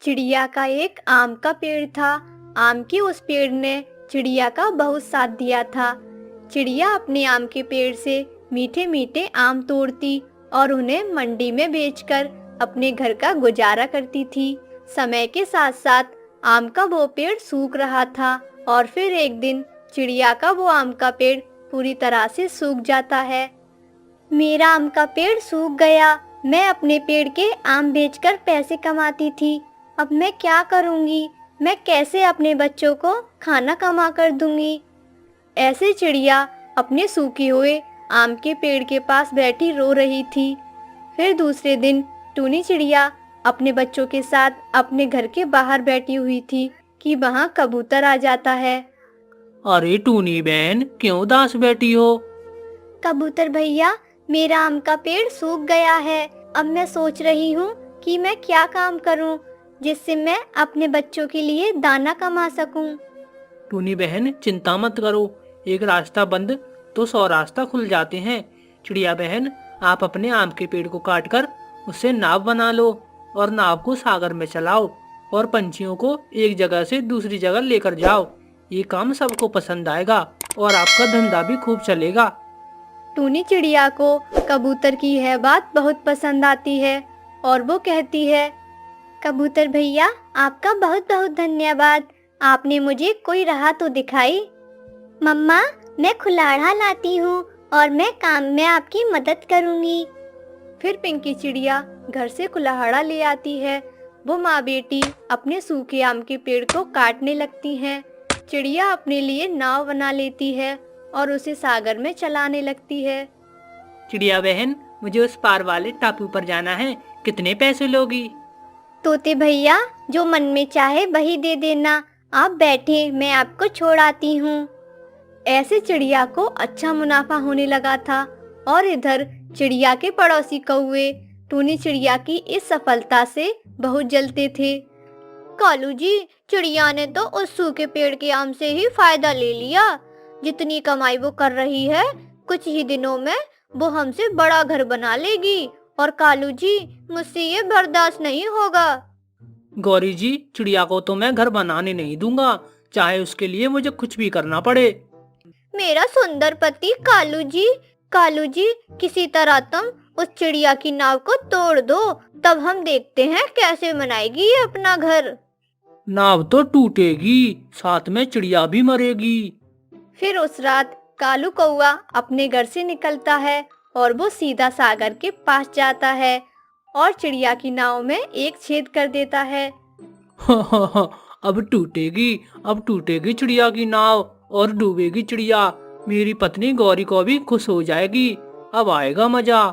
चिड़िया का एक आम का पेड़ था। आम के उस पेड़ ने चिड़िया का बहुत साथ दिया था। चिड़िया अपने आम के पेड़ से मीठे मीठे आम तोड़ती और उन्हें मंडी में बेचकर अपने घर का गुजारा करती थी। समय के साथ साथ आम का वो पेड़ सूख रहा था और फिर एक दिन चिड़िया का वो आम का पेड़ पूरी तरह से सूख जाता है। मेरा आम का पेड़ सूख गया। मैं अपने पेड़ के आम बेचकर पैसे कमाती थी। अब मैं क्या करूंगी? मैं कैसे अपने बच्चों को खाना कमा कर दूंगी? ऐसे चिड़िया अपने सूखे हुए आम के पेड़ के पास बैठी रो रही थी। फिर दूसरे दिन टूनी चिड़िया अपने बच्चों के साथ अपने घर के बाहर बैठी हुई थी कि वहाँ कबूतर आ जाता है। अरे टूनी बहन, क्यों उदास बैठी हो? कबूतर भैया, मेरा आम का पेड़ सूख गया है। अब मैं सोच रही हूँ कि मैं क्या काम करूँ जिससे मैं अपने बच्चों के लिए दाना कमा सकूँ। टूनी बहन, चिंता मत करो। एक रास्ता बंद तो 100 रास्ता खुल जाते हैं। चिड़िया बहन, आप अपने आम के पेड़ को काटकर उससे नाव बना लो और नाव को सागर में चलाओ और पंछियों को एक जगह से दूसरी जगह लेकर जाओ। ये काम सबको पसंद आएगा और आपका धंधा भी खूब चलेगा। टूनी चिड़िया को कबूतर की यह बात बहुत पसंद आती है और वो कहती है, कबूतर भैया, आपका बहुत बहुत धन्यवाद। आपने मुझे कोई राह तो दिखाई। मम्मा, मैं कुल्हाड़ा लाती हूँ और मैं काम में आपकी मदद करूँगी। फिर पिंकी चिड़िया घर से कुल्हाड़ा ले आती है। वो माँ बेटी अपने सूखे आम के पेड़ को काटने लगती हैं। चिड़िया अपने लिए नाव बना लेती है और उसे सागर में चलाने लगती है। चिड़िया बहन, मुझे उस पार वाले टापू पर जाना है। कितने पैसे लोगी? तोते भैया, जो मन में चाहे वही दे देना। आप बैठे, मैं आपको छोड़ आती हूँ। ऐसे चिड़िया को अच्छा मुनाफा होने लगा था और इधर चिड़िया के पड़ोसी कौवे टूनी चिड़िया की इस सफलता से बहुत जलते थे। कालू जी, चिड़िया ने तो उस सूखे पेड़ के आम से ही फायदा ले लिया। जितनी कमाई वो कर रही है, कुछ ही दिनों में वो हमसे बड़ा घर बना लेगी और कालू जी, मुझसे ये बर्दाश्त नहीं होगा। गौरी जी, चिड़िया को तो मैं घर बनाने नहीं दूंगा, चाहे उसके लिए मुझे कुछ भी करना पड़े। मेरा सुंदर पति कालू जी, किसी तरह तुम उस चिड़िया की नाव को तोड़ दो, तब हम देखते हैं कैसे बनाएगी ये अपना घर। नाव तो टूटेगी, साथ में चिड़िया भी मरेगी। फिर उस रात कालू कौआ अपने घर से निकलता है और वो सीधा सागर के पास जाता है और चिड़िया की नाव में एक छेद कर देता है। अब टूटेगी चिड़िया की नाव और डूबेगी चिड़िया। मेरी पत्नी गौरी को भी खुश हो जाएगी। अब आएगा मजा।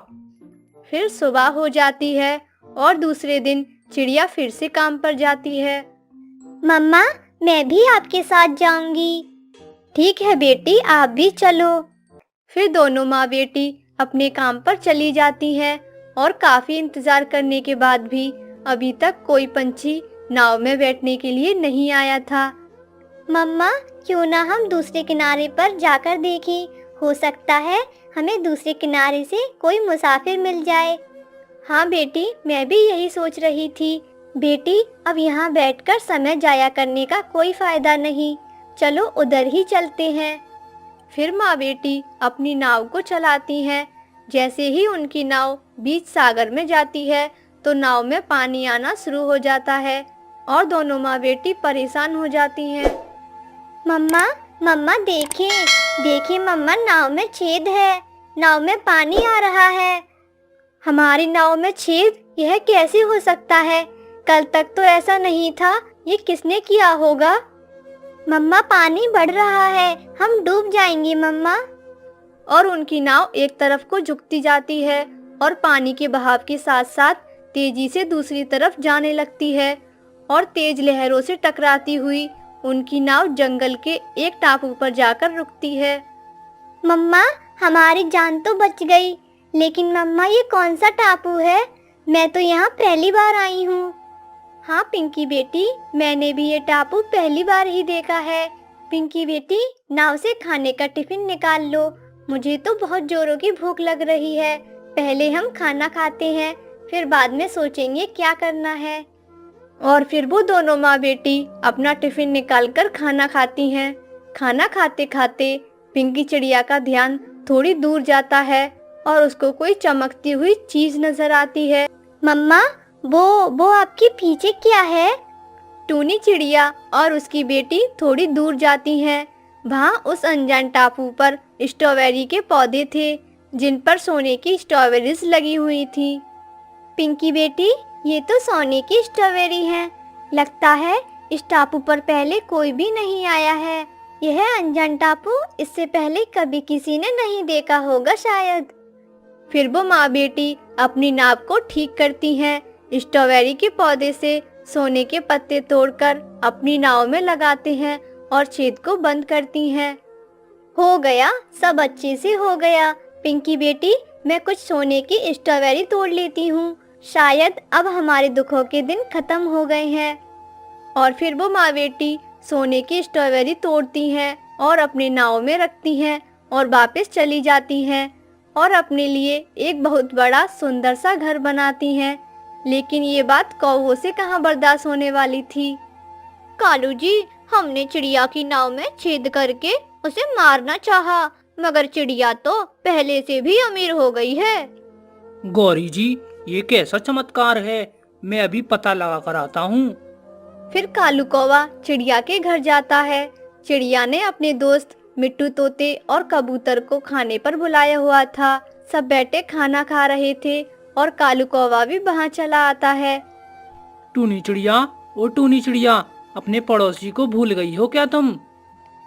फिर सुबह हो जाती है और दूसरे दिन चिड़िया फिर से काम पर जाती है। मम्मा, मैं भी आपके साथ जाऊंगी। ठीक है बेटी, आप भी चलो। फिर दोनों माँ बेटी अपने काम पर चली जाती हैं और काफी इंतजार करने के बाद भी अभी तक कोई पंछी नाव में बैठने के लिए नहीं आया था। मम्मा, क्यों ना हम दूसरे किनारे पर जाकर देखें? हो सकता है हमें दूसरे किनारे से कोई मुसाफिर मिल जाए। हाँ बेटी, मैं भी यही सोच रही थी। बेटी, अब यहाँ बैठकर समय जाया करने का कोई फायदा नहीं। चलो उधर ही चलते हैं। फिर माँ बेटी अपनी नाव को चलाती हैं। जैसे ही उनकी नाव बीच सागर में जाती है तो नाव में पानी आना शुरू हो जाता है और दोनों माँ बेटी परेशान हो जाती हैं। मम्मा, मम्मा देखिए मम्मा, नाव में छेद है। नाव में पानी आ रहा है। हमारी नाव में छेद? यह कैसे हो सकता है? कल तक तो ऐसा नहीं था। ये किसने किया होगा? मम्मा, पानी बढ़ रहा है, हम डूब जाएंगे मम्मा। और उनकी नाव एक तरफ को झुकती जाती है और पानी के बहाव के साथ साथ तेजी से दूसरी तरफ जाने लगती है और तेज लहरों से टकराती हुई उनकी नाव जंगल के एक टापू पर जाकर रुकती है। मम्मा, हमारी जान तो बच गई, लेकिन मम्मा ये कौन सा टापू है? मैं तो यहाँ पहली बार आई हूँ। हाँ पिंकी बेटी, मैंने भी ये टापू पहली बार ही देखा है। पिंकी बेटी, नाव से खाने का टिफिन निकाल लो। मुझे तो बहुत जोरों की भूख लग रही है। पहले हम खाना खाते हैं, फिर बाद में सोचेंगे क्या करना है। और फिर वो दोनों माँ बेटी अपना टिफिन निकालकर खाना खाती हैं। खाना खाते खाते पिंकी चिड़िया का ध्यान थोड़ी दूर जाता है और उसको कोई चमकती हुई चीज नजर आती है। मम्मा, वो आपके पीछे क्या है? टूनी चिड़िया और उसकी बेटी थोड़ी दूर जाती हैं। वहाँ उस अनजान टापू पर स्ट्रॉबेरी के पौधे थे, जिन पर सोने की स्ट्रॉबेरीज लगी हुई थी। पिंकी बेटी, ये तो सोने की स्ट्रॉबेरी हैं। लगता है इस टापू पर पहले कोई भी नहीं आया है। यह अनजान टापू इससे पहले कभी किसी ने नहीं देखा होगा शायद। फिर वो माँ बेटी अपनी नाव को ठीक करती हैं। स्ट्रॉबेरी के पौधे से सोने के पत्ते तोड़कर अपनी नाव में लगाते हैं और छेद को बंद करती हैं। हो गया, सब अच्छे से हो गया। पिंकी बेटी, मैं कुछ सोने की स्ट्रॉबेरी तोड़ लेती हूँ। शायद अब हमारे दुखों के दिन खत्म हो गए हैं। और फिर वो माँ बेटी सोने की स्ट्रॉबेरी तोड़ती हैं और अपनी नाव में रखती हैं और वापस चली जाती हैं और अपने लिए एक बहुत बड़ा सुंदर सा घर बनाती हैं। लेकिन ये बात कौवों से कहाँ बर्दाश्त होने वाली थी। कालू जी, हमने चिड़िया की नाव में छेद करके उसे मारना चाहा, मगर चिड़िया तो पहले से भी अमीर हो गई है। गौरी जी, ये कैसा चमत्कार है, मैं अभी पता लगा कर आता हूँ। फिर कालू कौवा चिड़िया के घर जाता है। चिड़िया ने अपने दोस्त मिट्टू तोते और कबूतर को खाने पर बुलाया हुआ था। सब बैठे खाना खा रहे थे और कालू कौवा भी वहाँ चला आता है। टूनी चिड़िया, ओ टूनी चिड़िया, अपने पड़ोसी को भूल गई हो क्या तुम?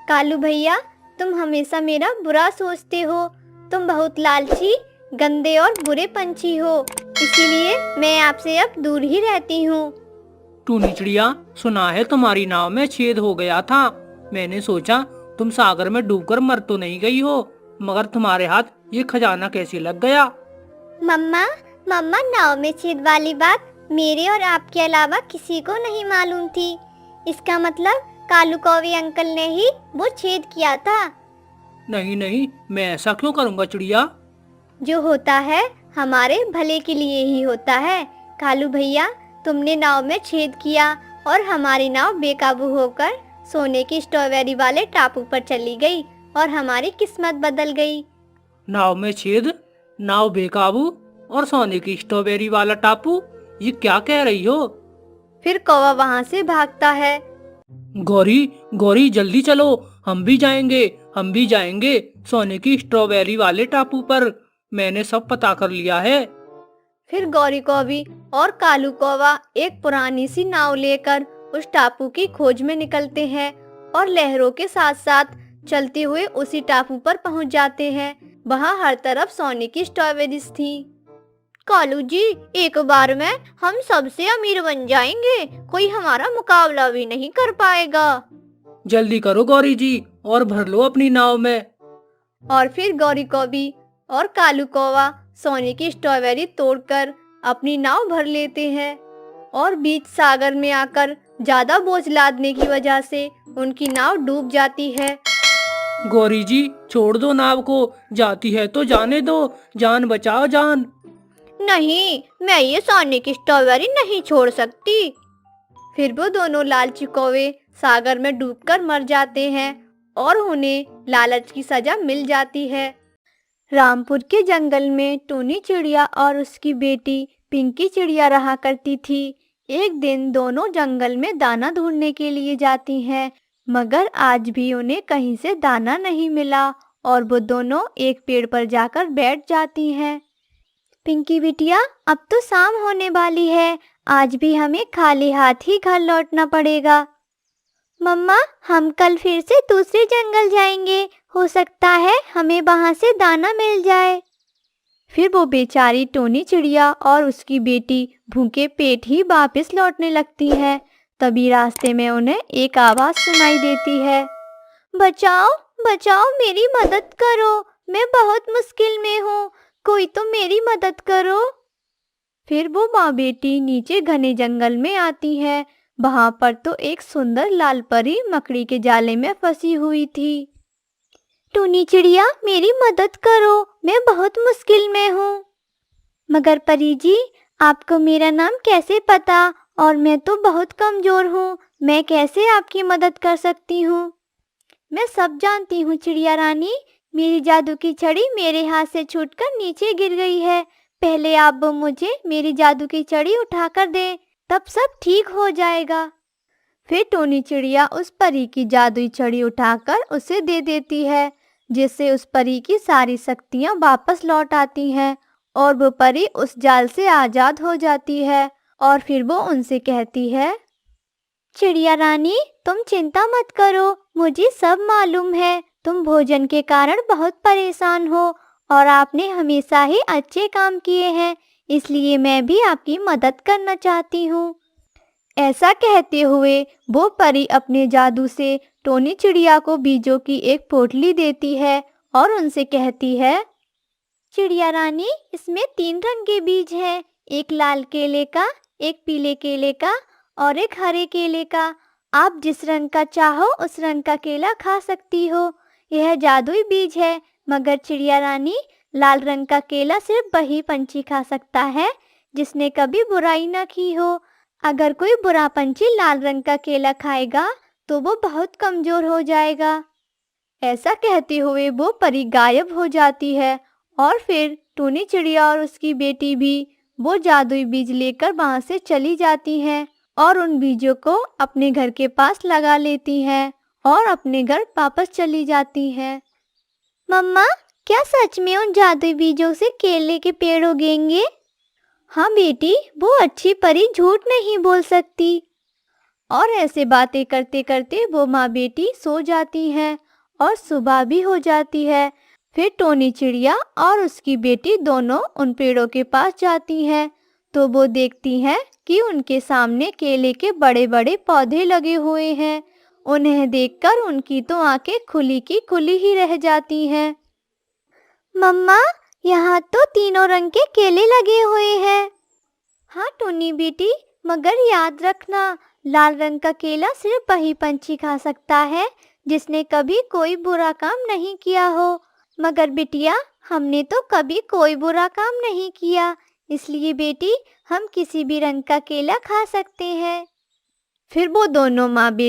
कालू भैया, तुम हमेशा मेरा बुरा सोचते हो। तुम बहुत लालची, गंदे और बुरे पंछी हो, इसीलिए मैं आपसे अब दूर ही रहती हूँ। टूनी चिड़िया, सुना है तुम्हारी नाव में छेद हो गया था। मैंने सोचा तुम सागर में डूबकर मर तो नहीं गई हो, मगर तुम्हारे हाथ ये खजाना कैसे लग गया? मम्मा, नाव में छेद वाली बात मेरे और आपके अलावा किसी को नहीं मालूम थी। इसका मतलब कालू कौवे अंकल ने ही वो छेद किया था। नहीं नहीं, मैं ऐसा क्यों करूँगा चिड़िया? जो होता है हमारे भले के लिए ही होता है। कालू भैया, तुमने नाव में छेद किया और हमारी नाव बेकाबू होकर सोने की स्ट्रॉबेरी वाले टापू पर चली गई और हमारी किस्मत बदल गई। नाव में छेद, नाव बेकाबू और सोने की स्ट्रॉबेरी वाला टापू, ये क्या कह रही हो? फिर कौवा वहाँ से भागता है। गौरी गौरी, जल्दी चलो, हम भी जाएंगे सोने की स्ट्रॉबेरी वाले टापू पर। मैंने सब पता कर लिया है। फिर गौरी कौवी और कालू कौवा एक पुरानी सी नाव लेकर उस टापू की खोज में निकलते हैं और लहरों के साथ साथ चलते हुए उसी टापू पर पहुंच जाते हैं। वहाँ हर तरफ सोने की स्ट्रॉबेरीज थी। कालू जी, एक बार में हम सबसे अमीर बन जाएंगे, कोई हमारा मुकाबला भी नहीं कर पाएगा। जल्दी करो गौरी जी, और भर लो अपनी नाव में। और फिर गौरी कौवी और कालू कौवा सोने की स्ट्रॉबेरी तोड़कर अपनी नाव भर लेते हैं और बीच सागर में आकर ज्यादा बोझ लादने की वजह से उनकी नाव डूब जाती है। गौरी जी, छोड़ दो नाव को, जाती है तो जाने दो, जान बचाओ जान। नहीं, मैं ये सोने की स्ट्रॉबेरी नहीं छोड़ सकती। फिर वो दोनों लालची कौवे सागर में डूबकर मर जाते हैं और उन्हें लालच की सजा मिल जाती है। रामपुर के जंगल में टूनी चिड़िया और उसकी बेटी पिंकी चिड़िया रहा करती थी। एक दिन दोनों जंगल में दाना ढूंढने के लिए जाती हैं, मगर आज भी उन्हें कहीं से दाना नहीं मिला और वो दोनों एक पेड़ पर जाकर बैठ जाती हैं। पिंकी बिटिया, अब तो शाम होने वाली है, आज भी हमें खाली हाथ ही घर लौटना पड़ेगा। मम्मा, हम कल फिर से दूसरे जंगल जाएंगे, हो सकता है हमें वहाँ से दाना मिल जाए। फिर वो बेचारी टोनी चिड़िया और उसकी बेटी भूखे पेट ही वापस लौटने लगती है। तभी रास्ते में उन्हें एक आवाज़ सुनाई देती है, बचाओ बचाओ, मेरी मदद करो, मैं बहुत मुश्किल में हूँ, कोई तो मेरी मदद करो। फिर वो माँ बेटी नीचे घने जंगल में आती है। वहाँ पर तो एक सुंदर लाल परी मकड़ी के जाले में फंसी हुई थी। टूनी चिड़िया, मेरी मदद करो, मैं बहुत मुश्किल में हूँ। मगर परी जी, आपको मेरा नाम कैसे पता और मैं तो बहुत कमज़ोर हूँ, मैं कैसे आपकी मदद कर सकती हूँ? मैं सब जानती हूँ चिड़िया रानी, मेरी जादू की छड़ी मेरे हाथ से छूटकर नीचे गिर गई है। पहले आप मुझे मेरी जादू की छड़ी उठाकर दें, तब सब ठीक हो जाएगा। फिर टोनी चिड़िया उस परी की जादुई छड़ी उठाकर उसे दे देती है, जिससे उस परी की सारी शक्तियाँ वापस लौट आती हैं और वो परी उस जाल से आज़ाद हो जाती है। और फिर वो उनसे कहती है, चिड़िया रानी, तुम चिंता मत करो, मुझे सब मालूम है। तुम भोजन के कारण बहुत परेशान हो और आपने हमेशा ही अच्छे काम किए हैं, इसलिए मैं भी आपकी मदद करना चाहती हूँ। ऐसा कहते हुए वो परी अपने जादू से टोनी चिड़िया को बीजों की एक पोटली देती है और उनसे कहती है, चिड़िया रानी, इसमें 3 रंग के बीज हैं, एक लाल केले का, एक पीले केले का और एक हरे केले का। आप जिस रंग का चाहो उस रंग का केला खा सकती हो। यह जादुई बीज है, मगर चिड़िया रानी, लाल रंग का केला सिर्फ वही पंछी खा सकता है जिसने कभी बुराई न की हो। अगर कोई बुरा पंछी लाल रंग का केला खाएगा तो वो बहुत कमज़ोर हो जाएगा। ऐसा कहते हुए वो परी गायब हो जाती है और फिर टोनी चिड़िया और उसकी बेटी भी वो जादुई बीज लेकर वहाँ से चली जाती हैं और उन बीजों को अपने घर के पास लगा लेती हैं और अपने घर वापस चली जाती हैं। मम्मा, क्या सच में उन जादुई बीजों से केले के पेड़ उगेंगे? हाँ बेटी, वो अच्छी परी झूठ नहीं बोल सकती। और ऐसे बातें करते करते वो माँ बेटी सो जाती हैं और सुबह भी हो जाती है। फिर टोनी चिड़िया और उसकी बेटी दोनों उन पेड़ों के पास जाती हैं, तो वो देखती हैं कि उनके सामने केले के बड़े बड़े पौधे लगे हुए हैं। उन्हें देखकर उनकी तो आंखें खुली की खुली ही रह जाती हैं। मम्मा, यहाँ तो तीनों रंग के केले लगे हुए हैं। हाँ टोनी बेटी, मगर याद रखना, लाल रंग का केला सिर्फ वही पंछी खा सकता है जिसने कभी कोई बुरा काम नहीं किया हो। मगर बिटिया, हमने तो कभी कोई बुरा काम नहीं किया, इसलिए बेटी हम किसी भी रंग का केला खा सकते हैं। फिर वो दोनों माँ बेटी